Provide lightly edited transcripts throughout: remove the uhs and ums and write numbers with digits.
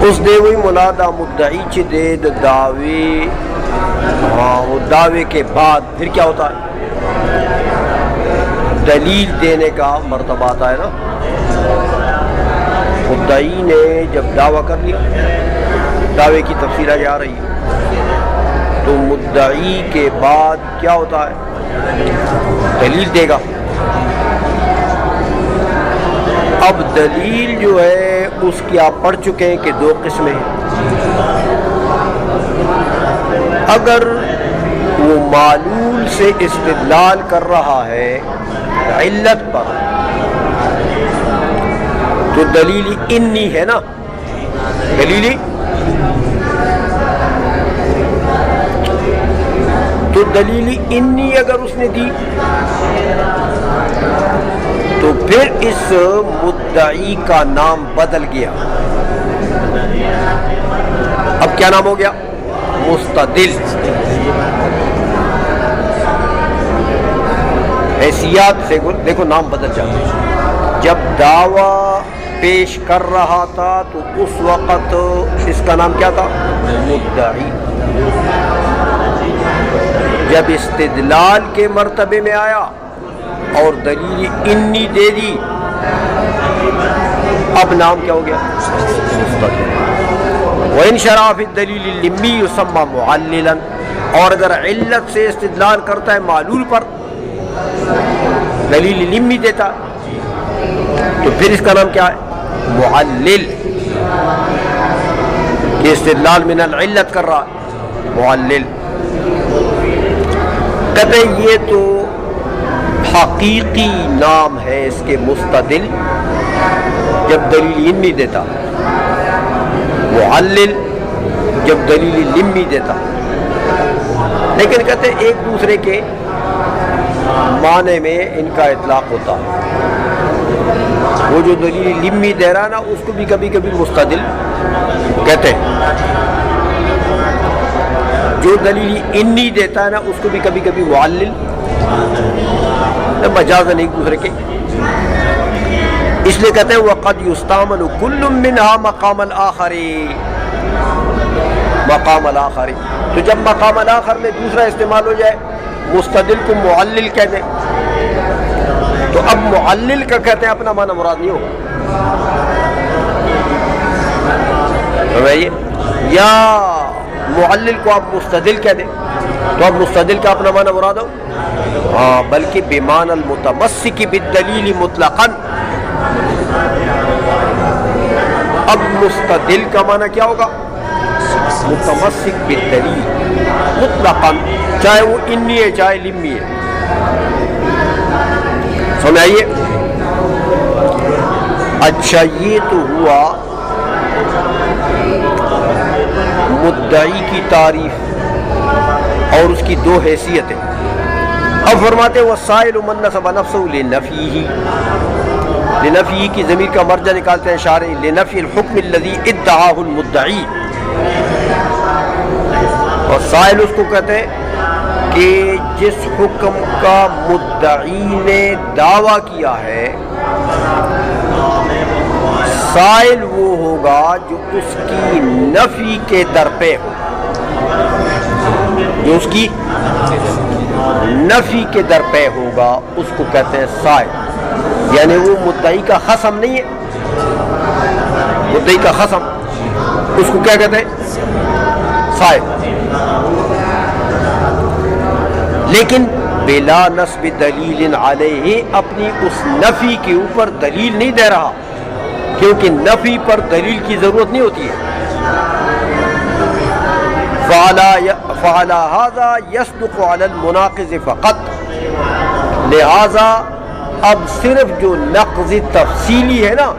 اس دے وہی منادا مدعی چی دے دعوے وہ دعوے کے بعد پھر کیا ہوتا ہے؟ دلیل دینے کا مرتبہ آتا ہے نا. مدعی نے جب دعویٰ کر لیا، دعوے کی تفصیل آگے آ رہی ہے، تو مدعی کے بعد کیا ہوتا ہے؟ دلیل دے گا. اب دلیل جو ہے اس کی آپ پڑھ چکے ہیں کہ دو قسمیں ہیں. اگر وہ معلول سے استدلال کر رہا ہے علت پر تو دلیل انی ہے نا، دلیل تو دلیل انی اگر اس نے دی تو پھر اس مدعی کا نام بدل گیا. اب کیا نام ہو گیا؟ مستدل. حیثیت سے دیکھو نام بدل جاتا ہے. جب دعویٰ پیش کر رہا تھا تو اس وقت اس کا نام کیا تھا؟ مدعی. جب استدلال کے مرتبے میں آیا اور دلیل انی دے دی، اب نام کیا ہو گیا؟ مستدل. وَإِنْ شَرَعَ فِي الدَّلِيلِ اللِّمِّي يُسَمَّى مُعَلِّلًا، اور اگر علت سے استدلال کرتا ہے معلول پر، دلیل لمی دیتا تو پھر اس کا نام کیا ہے؟ معلل. کہ استدلال من العلت کر رہا ہے، معلل. کہتے ہیں یہ تو حقیقی نام ہے اس کے مستدل جب دلیل انی دیتا، معلل جب دلیل لمی دیتا. لیکن کہتے ہیں ایک دوسرے کے معنی میں ان کا اطلاق ہوتا ہے. وہ جو دلیل لمی دے رہا نا اس کو بھی کبھی کبھی مستدل کہتے ہیں، جو دلیل انی دیتا ہے نا اس کو بھی کبھی کبھی معلل. مجازاً ایک دوسرے کے، اس لیے کہتے ہیں وَقَدْ يُسْتَعْمَلُ كُلٌّ مِّنْهَا مَقَامَ الْآخَرِ. مقام الآخر، تو جب مقام الآخر میں دوسرا استعمال ہو جائے، مستدل کو معلل کہہ دیں تو اب معلل کا کہتے ہیں اپنا معنی مراد نہیں ہوگا. سمجھئے؟ یا معلل کو آپ مستدل کہہ دیں تو اب مستدل کا اپنا معنی مراد ہو، ہاں، بلکہ بمعنی المتمسک بالدلیل مطلقاً. اب مستدل کا معنی کیا ہوگا؟ متمسک بالدلیل مطلقاً، چاہے وہ انی ہے چاہے لمی ہے. سمجھائیے؟ اچھا، یہ تو ہوا مدعی کی تعریف اور اس کی دو حیثیتیں. اب فرماتے وَالسَّائِلُ مَن نَّسَبَ نَفْسَهُ لِنَفْيِهِ، لِنَفْيِهِ کی ضمیر کا مرجع نکالتے ہیں شارح، لِنَفْيِ الْحُكْمِ الَّذِي ادَّعَاهُ الْمُدَّعِي. اور سائل اس کو کہتے ہیں کہ جس حکم کا مدعی نے دعویٰ کیا ہے، سائل وہ ہوگا جو اس کی نفی کے در پہ ہو، جو اس کی نفی کے در پہ ہوگا اس کو کہتے ہیں سائل. یعنی وہ مدعی کا خصم نہیں ہے، مدعی کا خصم اس کو کیا کہتے ہیں؟ سائل. لیکن بلا نصب دلیل علیہ، اپنی اس نفی کے اوپر دلیل نہیں دے رہا، کیونکہ نفی پر دلیل کی ضرورت نہیں ہوتی ہے. فعلى هذا يصدق على المناقض فقط، لہذا اب صرف جو نقض تفصیلی ہے نا،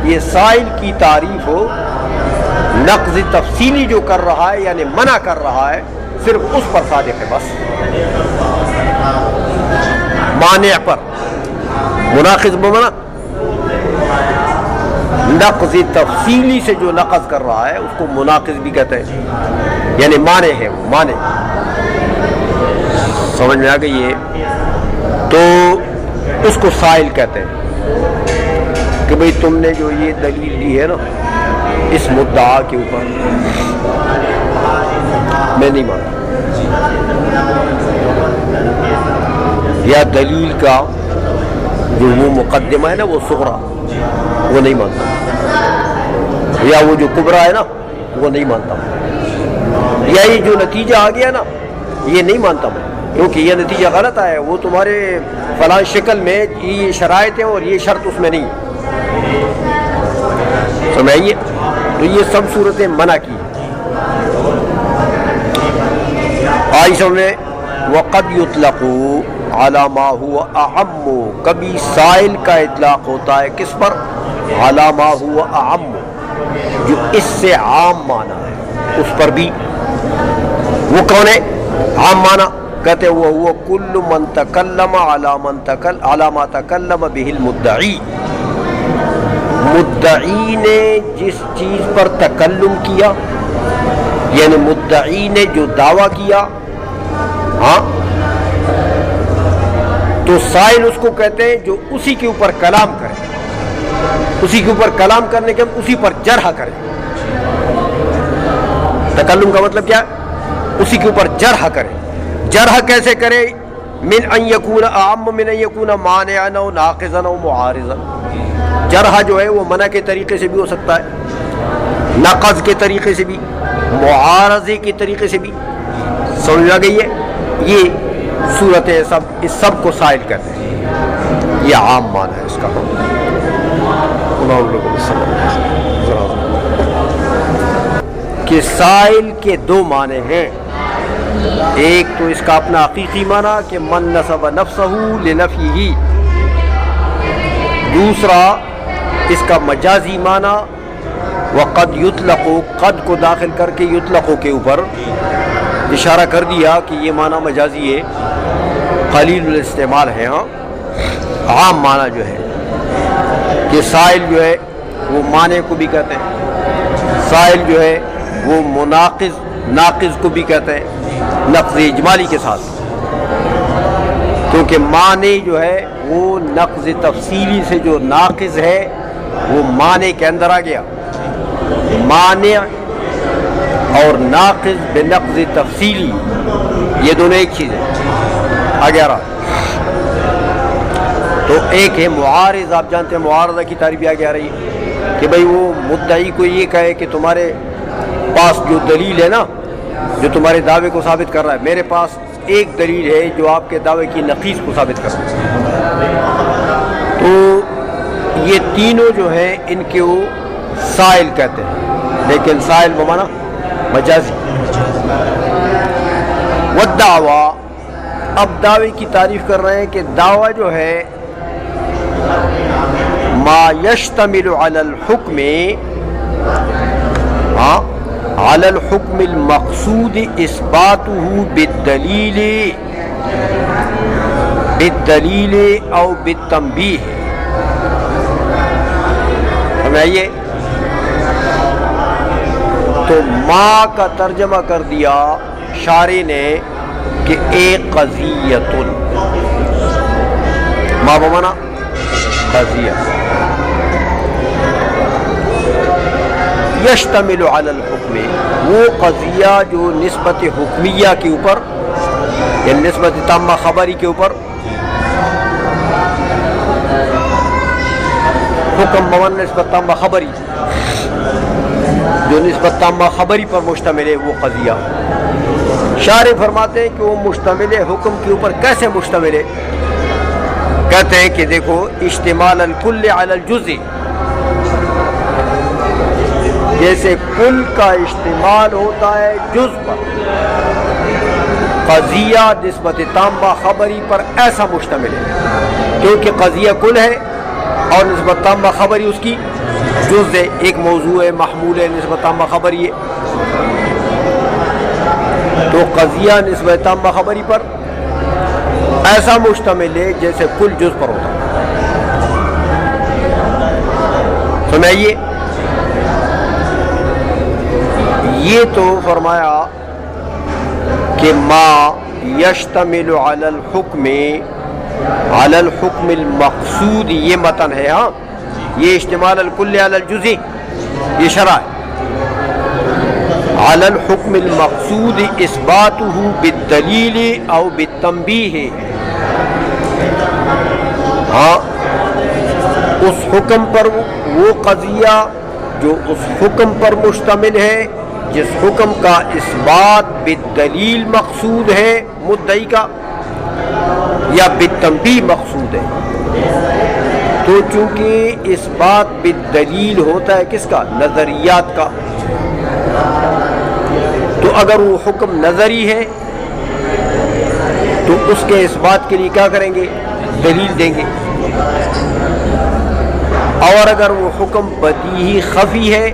یہ سائل کی تعریف ہو، نقض تفصیلی جو کر رہا ہے یعنی منع کر رہا ہے، صرف اس پر صادق ہے بس. مانع پر، مناقض بمنا نقض تفصیلی سے جو نقض کر رہا ہے اس کو مناقض بھی کہتے ہیں، یعنی مانع ہے، وہ مانع. سمجھ میں آ گئی ہے؟ تو اس کو سائل کہتے ہیں کہ بھئی تم نے جو یہ دلیل دی ہے نا اس مدعا کے اوپر میں نہیں مانتا، یا دلیل کا جو وہ مقدمہ ہے نا وہ صغرا وہ نہیں مانتا، یا وہ جو کبرا ہے نا وہ نہیں مانتا، یا یہ جو نتیجہ آ گیا نا یہ نہیں مانتا میں، کیونکہ یہ نتیجہ غلط آیا ہے، وہ تمہارے فلاں شکل میں یہ شرائط ہیں اور یہ شرط اس میں نہیں ہے، سمجھائیے؟ تو یہ سب صورتیں منع کی آئی سب نے۔ وقد یطلق علی ما هو اعم، کبھی سائل کا اطلاق ہوتا ہے کس پر؟ علی ما هو اعم، جو اس سے عام معنی ہے اس پر بھی۔ وہ کون ہے عام معنی؟ کہتے ہیں وہ کل من تکلم علی ما تکلم به المدعی، مدعی نے جس چیز پر تکلم کیا، یعنی مدعی نے جو دعویٰ کیا، ہاں، تو سائل اس کو کہتے ہیں جو اسی کے اوپر کلام کرے، اسی کے اوپر کلام کرنے کے اسی پر جرح کرے۔ تکلم کا مطلب کیا ہے؟ اسی کے اوپر جرح کرے۔ جرح کیسے کرے؟ من ان یکون اعم من ان یکون مانعا او ناقضا او معارضا، جرح جو ہے وہ منع کے طریقے سے بھی ہو سکتا ہے، نقض کے طریقے سے بھی، معارضے کے طریقے سے بھی، سمجھ آ گئی ہے؟ یہ صورتیں سب اس سب کو سائل کہتے ہیں، یہ عام معنی ہے اس کا۔ کہ سائل کے دو معنی ہیں، ایک تو اس کا اپنا حقیقی معنی کہ من نسب نفسہ لنفیہ، دوسرا اس کا مجازی معنی وقد یطلق، قد کو داخل کر کے یطلق کے اوپر اشارہ کر دیا کہ یہ معنی مجازی ہے، قلیل الاستعمال ہے۔ ہاں، عام معنی جو ہے کہ سائل جو ہے وہ معنی کو بھی کہتے ہیں، سائل جو ہے وہ ناقض کو بھی کہتے ہیں، نقض اجمالی کے ساتھ، کیونکہ معنی جو ہے وہ نقض تفصیلی سے جو ناقض ہے وہ معنی کے اندر آ گیا، معنی اور ناقض بنقض تفصیلی یہ دونوں ایک چیز ہے، آگے آ رہا۔ تو ایک ہے معارض، آپ جانتے ہیں معارضہ کی تعریف آگے آ رہی ہے کہ بھئی وہ مدعی کو یہ کہے کہ تمہارے پاس جو دلیل ہے نا جو تمہارے دعوے کو ثابت کر رہا ہے، میرے پاس ایک دلیل ہے جو آپ کے دعوے کی نقیض کو ثابت کر رہا ہے، تو یہ تینوں جو ہیں ان کے وہ سائل کہتے ہیں، لیکن سائل بمانا مجازی۔ والدعویٰ، اب دعوے کی تعریف کر رہے ہیں کہ دعویٰ جو ہے ما یشتمل علی الحکم، علی الحکم المقصود اثباتہ بالدلیل او بالتنبیہ، سمجھائیے؟ تو ما کا ترجمہ کر دیا شارح نے کہ ایک قضیۃ، ما بمانا قضیہ، یشتمل علی الحکم، وہ قضیہ جو نسبت حکمیہ کے اوپر یعنی نسبت تامہ خبری کے اوپر، حکم بمانا نسبت تامہ خبری، جو نسبت تامہ خبری پر مشتمل ہے وہ قضیہ۔ شارح فرماتے ہیں کہ وہ مشتمل حکم کے اوپر کیسے مشتمل ہے؟ کہتے ہیں کہ دیکھو اشتمال الکل علی الجزء، جیسے کل کا اشتمال ہوتا ہے جز پر، قضیہ نسبت تامہ خبری پر ایسا مشتمل ہے، کیونکہ قضیہ کل ہے اور نسبت تامہ خبری اس کی جز ہے، ایک موضوع ہے، محمول ہے، نسبت تامہ خبری ہے، تو قضیہ نسبت تامہ خبری پر ایسا مشتمل ہے جیسے کل جز پر ہوتا ہے، سمجھائیے؟ یہ تو فرمایا کہ ما یشتمل علی الحکم المقصود، یہ متن ہے۔ ہاں، یہ اشتمال الکل علی الجزء یہ شرع ہے. علی الحکم المقصود اثباتہ بالدلیل او بالتنبیہ. ہاں اس حکم پر وہ قضیہ جو اس حکم پر مشتمل ہے جس حکم کا اثبات بالدلیل مقصود ہے مدعی کا یا بالتنبیہ مقصود ہے. تو چونکہ اثبات بالدلیل ہوتا ہے کس کا؟ نظریات کا. تو اگر وہ حکم نظری ہے تو اس کے اثبات کے لیے کیا کریں گے؟ دلیل دیں گے. اور اگر وہ حکم بدیہی خفی ہے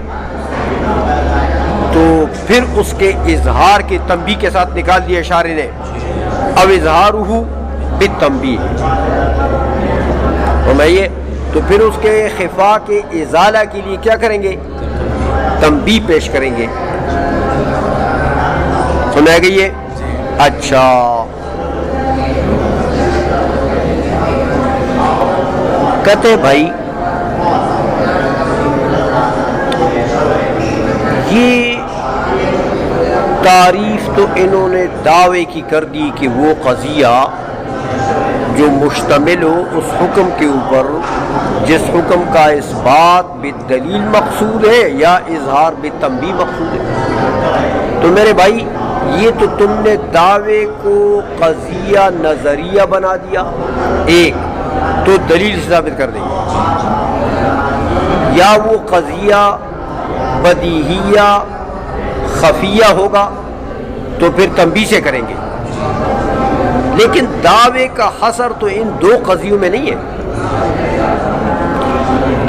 تو پھر اس کے اظہار کے تنبیہ کے ساتھ نکال دیا شارع نے. اب اظہارہ بالتنبیہ سمجھیے. تو پھر اس کے خفا کے ازالہ کے لیے کیا کریں گے؟ تنبیہ پیش کریں گے. سمجھ گئی ہے؟ اچھا کہتے بھائی یہ تعریف تو انہوں نے دعوے کی کر دی کہ وہ قضیہ جو مشتمل ہو اس حکم کے اوپر جس حکم کا اثبات بالدلیل مقصود ہے یا اظہار بالتنبیہ مقصود ہے. تو میرے بھائی یہ تو تم نے دعوے کو قضیہ نظریہ بنا دیا ایک، تو دلیل سے ثابت کر دیں گے. یا وہ قضیہ بدیہیہ خفیہ ہوگا تو پھر تنبیہ سے کریں گے. لیکن دعوے کا حصر تو ان دو قضیوں میں نہیں ہے.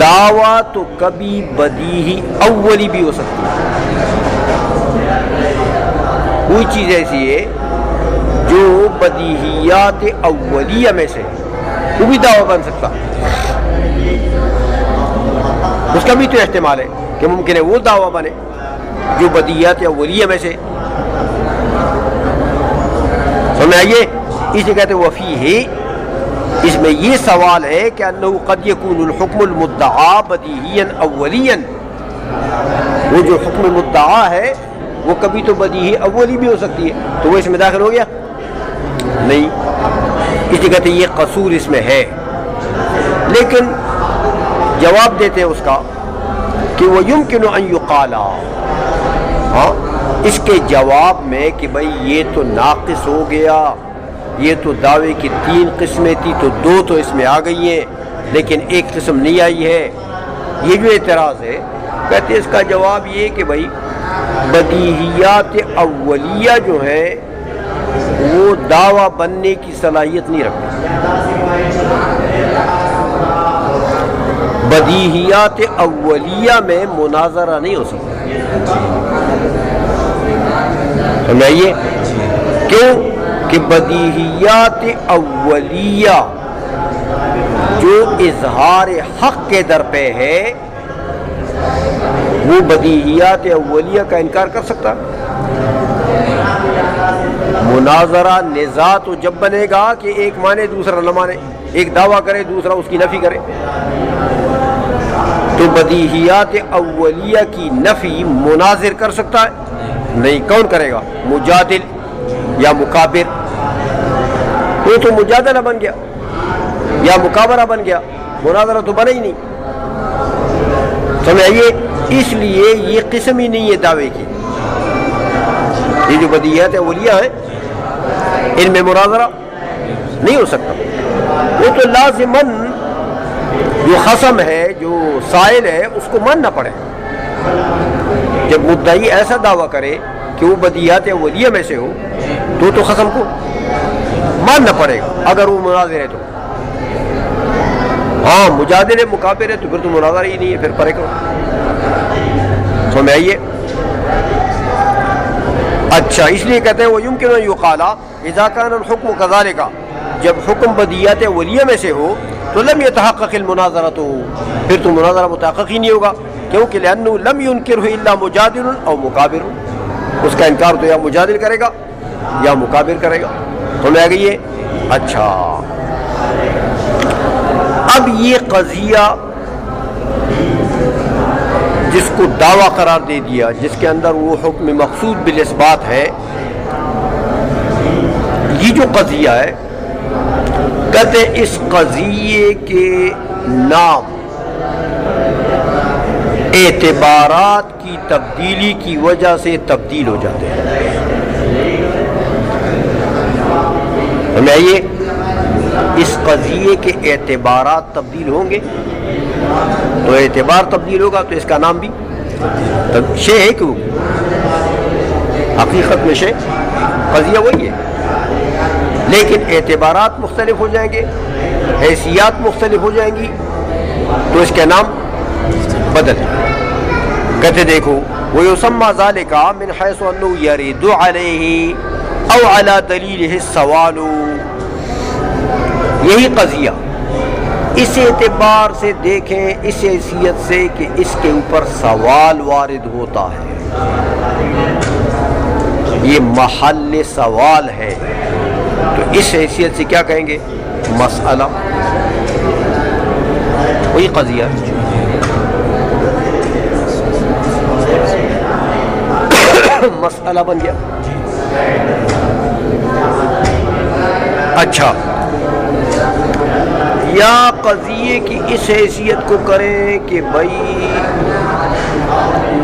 دعویٰ تو کبھی بدیہی اولی بھی ہو سکتی ہے. کوئی چیز ایسی ہے جو بدیہیات اولیہ میں سے وہ بھی دعویٰ بن سکتا، اس کا بھی تو احتمال ہے کہ ممکن ہے وہ دعویٰ بنے جو بدیہیات اولیہ میں سے. سمجھ آئیے؟ اسے کہتے ہیں وفیہ. اس میں یہ سوال ہے کہ انہ قد یکون الحکم المدعا بدیہیا اولیا. وہ جو حکم مدعا ہے وہ کبھی تو بدیہی اولی بھی ہو سکتی ہے، تو وہ اس میں داخل ہو گیا نہیں. اس لیے کہتے ہیں یہ قصور اس میں ہے. لیکن جواب دیتے ہیں اس کا کہ وہ یمکن ان یقال، ہاں اس کے جواب میں کہ بھائی یہ تو ناقص ہو گیا، یہ تو دعوے کی 3 قسمیں تھی تو 2 تو اس میں آ گئی ہیں لیکن ایک قسم نہیں آئی ہے. یہ جو اعتراض ہے کہتے ہیں اس کا جواب یہ کہ بھائی بدیہیات اولیہ جو ہے وہ دعویٰ بننے کی صلاحیت نہیں رکھتی. بدیہیات اولیہ میں مناظرہ نہیں ہو سکتا. سمجھائیے کیوں؟ کہ بدیہیات اولیہ جو اظہار حق کے در پہ ہے وہ بدیہیات اولیہ کا انکار کر سکتا؟ مناظرہ نزاع تو جب بنے گا کہ ایک مانے دوسرا نہ مانے، ایک دعویٰ کرے دوسرا اس کی نفی کرے. تو بدیہیات اولیہ کی نفی مناظر کر سکتا ہے؟ نہیں. کون کرے گا؟ مجادل یا مکابر. وہ تو مجادلہ بن گیا یا مکابرہ بن گیا، مناظرہ تو بنا ہی نہیں. سمجھائیے؟ اس لیے یہ قسم ہی نہیں ہے دعوے کی. یہ جو بدیہیات اولیہ ہیں ان میں مناظرہ نہیں ہو سکتا. وہ تو لازماً جو خصم ہے جو سائل ہے اس کو ماننا پڑے. جب مدعی ایسا دعویٰ کرے کہ وہ بدیہیات اولیہ میں سے ہو تو خصم کو ماننا پڑے گا اگر وہ مناظر ہے تو. ہاں مجادل ہے مکابر ہے تو پھر تو مناظرہ ہی نہیں ہے، پھر پرے کرو. سمجھ آئیے؟ اچھا اس لیے کہتے ہیں وہ یمکن ان یقال اذا کان الحکم کذالک، جب حکم بدیہیات اولیہ میں سے ہو تو لم یتحقق المناظرہ، تو پھر تو مناظرہ متحقق ہی نہیں ہوگا. کیونکہ لأنه لم ينکرہ الا مجادل او مکابر، اس کا انکار تو یا مجادل کرے گا یا مکابر کرے گا. سمجھ آ گئی ہے؟ اچھا اب یہ قضیہ جس کو دعویٰ قرار دے دیا، جس کے اندر وہ حکم مقصود بالاثبات ہے، یہ جو قضیہ ہے، کہتے اس قضیے کے نام اعتبارات کی تبدیلی کی وجہ سے تبدیل ہو جاتے ہیں۔ ہمیں آئیے، اس قضیے کے اعتبارات تبدیل ہوں گے تو اعتبار تبدیل ہوگا تو اس کا نام بھی شے ہے، کیوں؟ حقیقت میں شے قضیہ وہی ہے، لیکن اعتبارات مختلف ہو جائیں گے، حیثیات مختلف ہو جائیں گی تو اس کے نام بدل جائیں۔ کہتے دیکھو وَيُسَمَّى ذَلِكَ مِنْ حَيْثُ أَنَّهُ يَرِدُ عَلَيْهِ أَوْ عَلَى دَلِيلِهِ السَّوَالُ، یہی قضیہ اس اعتبار سے دیکھیں، اس حیثیت سے کہ اس کے اوپر سوال وارد ہوتا ہے، یہ محل سوال ہے، تو اس حیثیت سے کیا کہیں گے؟ مسئلہ، وہی قضیہ مسئلہ بن گیا۔ اچھا، یا قضیے کی اس حیثیت کو کریں کہ بھئی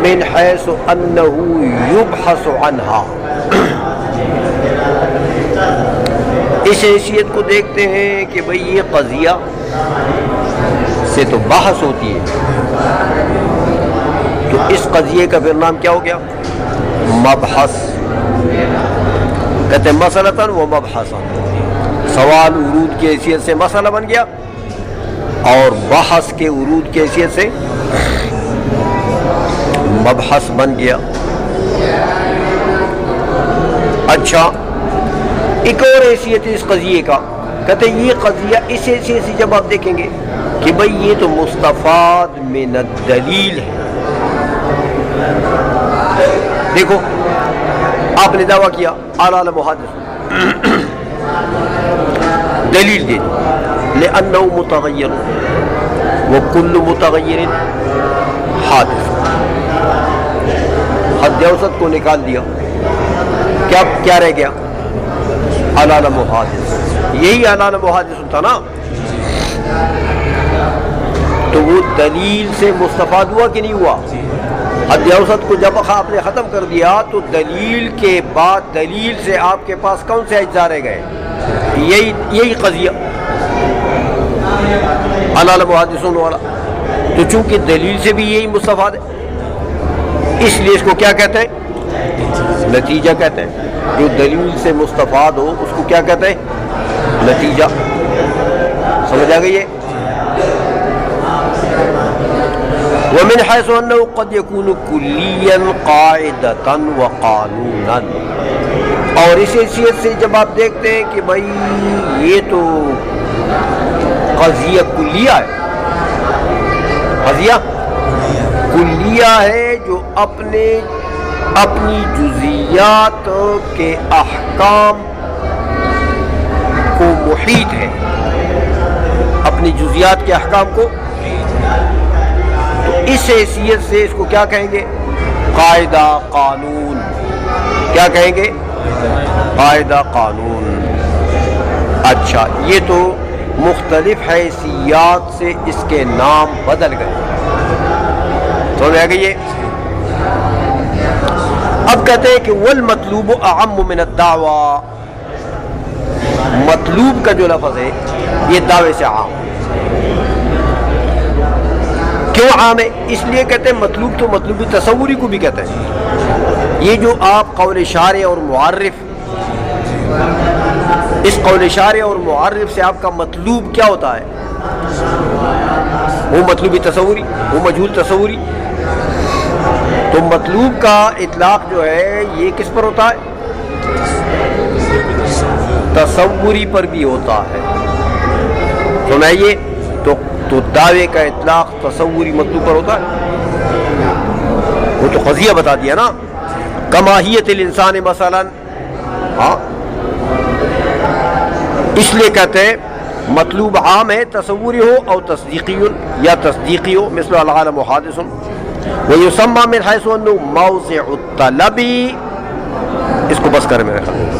من حیث انہ یبحث عنہا، اس حیثیت کو دیکھتے ہیں کہ بھئی یہ قضیہ سے تو بحث ہوتی ہے، تو اس قضیے کا پھر نام کیا ہو گیا؟ مبحث۔ کہتے ہیں مسئلتاً و مبحثاً، سوال ورود کی حیثیت سے مسئلہ بن گیا اور بحث کے ورود کی حیثیت سے مبحث بن گیا۔ اچھا، ایک اور حیثیت ہے اس قضیے کا، کہتے ہیں یہ قضیہ اس حیثیت سے جب آپ دیکھیں گے کہ بھئی یہ تو مستفاد من الدلیل ہے۔ دیکھو آپ نے دعویٰ کیا اعلی محدث، دلیل دے لأنه متغیر وکل متغیر حادث، حد اوسط کو نکال دیا، کیا رہ گیا؟ اعلی محدث، یہی اعلی محدث تھا نا، تو وہ دلیل سے مستفاد ہوا کہ نہیں ہوا؟ حد اوسط کو جب آپ نے ختم کر دیا تو دلیل کے بعد دلیل سے آپ کے پاس کون سے اجزاء رہ گئے؟ یہی قضیہ اعلی محدثون والا، تو چونکہ دلیل سے بھی یہی مستفاد ہے، اس لیے اس کو کیا کہتے ہیں؟ نتیجہ کہتے ہیں۔ جو دلیل سے مستفاد ہو اس کو کیا کہتے ہیں؟ نتیجہ۔ سمجھ آ گئی ہے؟ ومن حيث أنه قد يكون كليا قاعدة وقانونا، اور اس حیثیت سے جب آپ دیکھتے ہیں کہ بھائی یہ تو قضیہ کلیہ ہے، قضیہ کلیہ ہے جو اپنی جزیات کے احکام کو محیط ہے، اپنی جزیات کے احکام کو، اس حیثیت سے اس کو کیا کہیں گے؟ قاعدہ، قانون۔ کیا کہیں گے؟ قاعدہ، قانون۔ اچھا، یہ تو مختلف حیثیات سے اس کے نام بدل گئے، سمجھ آ گئی ہے؟ اب کہتے ہیں کہ والمطلوب اعم من الدعوی، مطلوب کا جو لفظ ہے یہ دعوے سے عام۔ کیوں عام ہے؟ اس لیے کہتے ہیں مطلوب تو مطلوب تصوری کو بھی کہتے ہیں۔ یہ جو آپ قول شارع اور معرف، اس قول شارع اور معرف سے آپ کا مطلوب کیا ہوتا ہے؟ وہ مطلوب تصوری، وہ مجہول تصوری۔ تو مطلوب کا اطلاق جو ہے یہ کس پر ہوتا ہے؟ تصوری پر بھی ہوتا ہے۔ سنائیے، تو دعوے کا اطلاق تصوری مطلوب پر ہوتا ہے، وہ تو قضیہ بتا دیا نا، کماہیت الانسان مثلا، ہاں، اس لیے کہتے ہیں مطلوب عام ہے، تصوری ہو اور تصدیقی یا تصدیقی ہو، مثل العالم حادث، وَيُسَمَّى مِنْ حَيْثُ أَنَّهُ مَوْضِعُ الطَّلَبِ. اس کو بس کر میرے خیال.